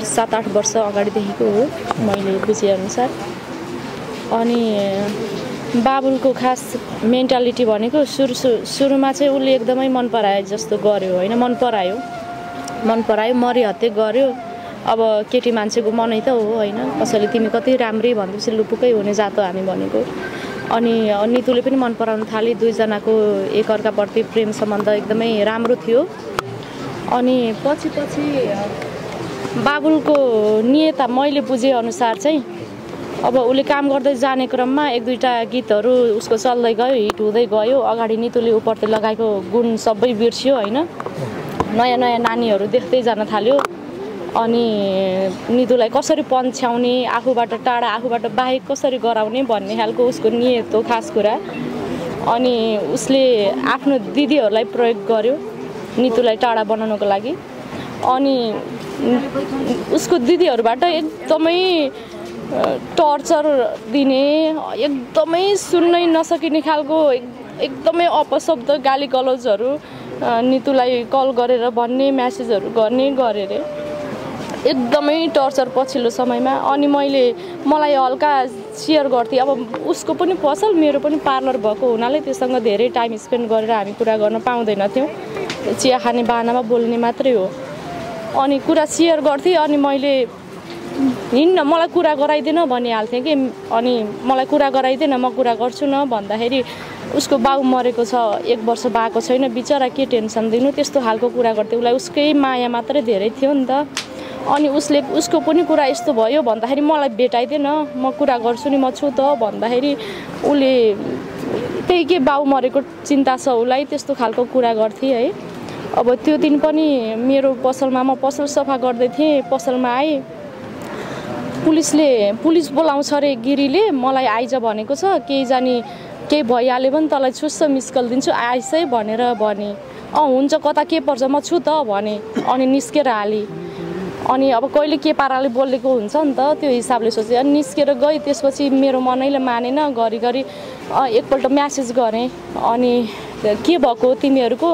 7-8 वर्ष अगाडिदेखिको हो मैले बुझेअनुसार। अनि बाबुलको खास मेन्टालिटी भनेको सुरुमा चाहिँ उसले एकदमै मन पराए जस्तो गर्यो होइन, मन परायो मरिहत्ते गर्यो। अब केटी मान्छेको मनै त हो होइन, कसैले तिमी कति राम्रै भनेपछि लुपुकै हुने जात हो हामी भनेको। अनि नितुले पनि मन पराउन थाली, दुईजनाको एकअर्काप्रति प्रेम सम्बन्ध एकदमै राम्रो थियो। अनि पछि बाबुलको नियता मैले बुझेअनुसार चाहिँ अब उसले काम गर्दै जाने क्रममा 1-2टा गीतहरू उसको चल्दै गयो, हिट हुँदै गयो। अगाडि नितुले उपरतिर लगाएको गुण सबै बिर्सियो होइन, नयाँ नानीहरू देख्दै जान थाल्यो। अनि नितुलाई कसरी पन्छ्याउने, आफूबाट टाढा आफूबाट बाहेक कसरी गराउने भन्ने खालको उसको नियत हो खास कुरा। अनि उसले आफ्नो दिदीहरूलाई प्रयोग गर्यो नितुलाई टाढा बनाउनको लागि। अनि उसको दिदीहरूबाट एकदमै टर्चर दिने, एकदमै सुन्नै नसकिने खालको एकदमै अपशब्द गाली गलौजहरू नितुलाई कल गरेर भन्ने, म्यासेजहरू गरेर एकदमै टर्चर पछिल्लो समयमा। अनि मलाई हल्का सेयर गर्थेँ। अब उसको पनि पसल मेरो पनि पार्लर भएको हुनाले त्योसँग धेरै टाइम स्पेन्ड गरेर हामी कुरा गर्न पाउँदैनथ्यौँ, चिया खाने बाहनामा बोल्ने मात्रै हो। अनि कुरा सेयर गर्थेँ। अनि मैले हिँड्न मलाई कुरा गराइदिन भनिहाल्थेँ कि, अनि मलाई कुरा गराइदिन म कुरा गर्छु न भन्दाखेरि उसको बाउ मरेको छ, 1 वर्ष भएको छैन, बिचरा के टेन्सन दिनु, त्यस्तो खालको कुरा गर्थेँ। उसलाई उसकै माया मात्रै धेरै थियो नि त। अनि उसको पनि कुरा यस्तो भयो भन्दाखेरि मलाई भेटाइदिएन, म कुरा गर्छु नि, म छु त भन्दाखेरि उसले त्यही के बाउ मरेको चिन्ता छ उसलाई, त्यस्तो खालको कुरा गर्थेँ है। अब त्यो दिन पनि मेरो पसलमा म पसल सफा गर्दै थिएँ, पसलमा आएँ, पुलिस बोलाउँछ अरे गिरीले, मलाई आइज भनेको छ, केही भइहाल्यो भने तँलाई छुस्स मिस कल दिन्छु आइस है भनेर भने। हुन्छ कता के पर्छ म छु त भने। अनि निस्केर हाली। अनि अब कहिले के पाराले बोलेको हुन्छ नि त, त्यो हिसाबले सोचेँ। अनि निस्केर गएँ। त्यसपछि मेरो मनैले मानेन, घरिघरि एकपल्ट म्यासेज गरेँ। अनि के भएको तिमीहरूको,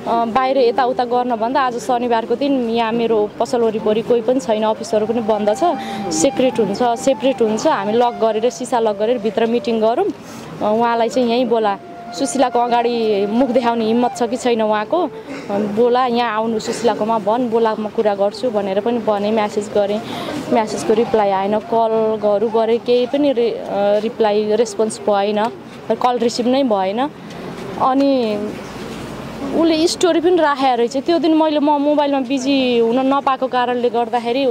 बाहिर यताउता गर्न भन्दा आज शनिबारको दिन यहाँ मेरो पसल वरिपरि कोही पनि छैन, अफिसहरू पनि बन्द छ, सेपरेट हुन्छ, हामी लक गरेर सिसा लक गरेर भित्र मिटिङ गरौँ, उहाँलाई चाहिँ यहीँ बोला, सुशीलाको अगाडि मुख देखाउने हिम्मत छ कि छैन उहाँको, बोला यहाँ आउनु सुशीलाकोमा भन्, बोला म कुरा गर्छु भनेर पनि भने। म्यासेज गरेँ, म्यासेजको रिप्लाई आएन, कलहरू गरेँ, केही पनि रेस्पोन्स भएन, कल रिसिभ नै भएन। अनि उसले स्टोरी पनि राखेको रहेछ त्यो दिन। म मोबाइलमा बिजी हुन नपाएको कारणले गर्दाखेरि